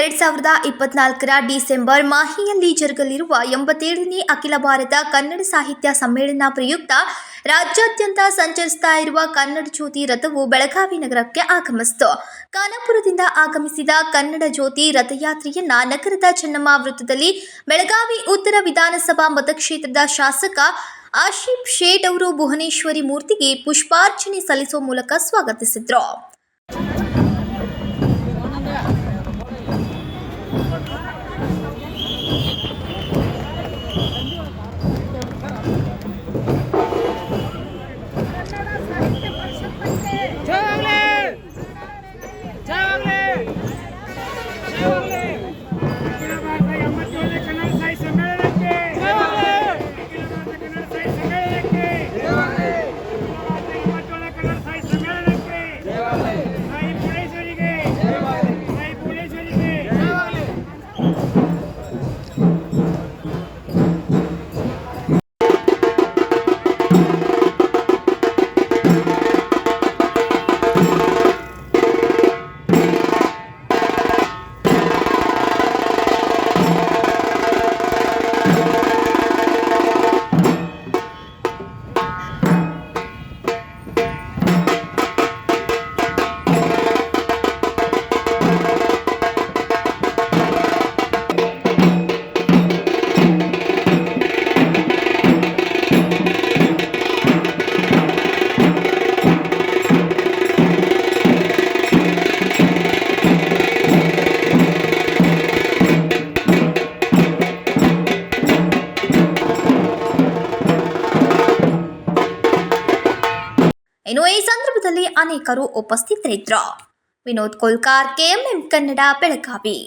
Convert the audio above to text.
2024 December ಮಾಹಿಯಲ್ಲಿ ಜರುಗಲಿರುವ 87ನೇ ಅಖಿಲ ಭಾರತ ಕನ್ನಡ ಸಾಹಿತ್ಯ ಸಮ್ಮೇಳನ ಪ್ರಯುಕ್ತ ರಾಜ್ಯಾದ್ಯಂತ ಸಂಚರಿಸ್ತಾ ಇರುವ ಕನ್ನಡ ಜ್ಯೋತಿ ರಥವು ಬೆಳಗಾವಿ ನಗರಕ್ಕೆ ಆಗಮಿಸಿತು. ಖಾನಾಪುರದಿಂದ ಆಗಮಿಸಿದ ಕನ್ನಡ ಜ್ಯೋತಿ ರಥಯಾತ್ರೆಯನ್ನ ನಗರದ ಚೆನ್ನಮ್ಮ ವೃತ್ತದಲ್ಲಿ ಬೆಳಗಾವಿ ಉತ್ತರ ವಿಧಾನಸಭಾ ಮತಕ್ಷೇತ್ರದ ಶಾಸಕ ಆಶೀಫ್ ಶೇಟ್ ಅವರು ಭುವನೇಶ್ವರಿ ಮೂರ್ತಿಗೆ ಪುಷ್ಪಾರ್ಚನೆ ಸಲ್ಲಿಸುವ ಮೂಲಕ ಸ್ವಾಗತಿಸಿದರು. ಇನ್ನು ಈ ಸಂದರ್ಭದಲ್ಲಿ ಅನೇಕರು ಉಪಸ್ಥಿತರಿದ್ದರು. ವಿನೋದ್ ಕೋಲ್ಕಾರ್, KMM ಕನ್ನಡ, ಬೆಳಗಾವಿ.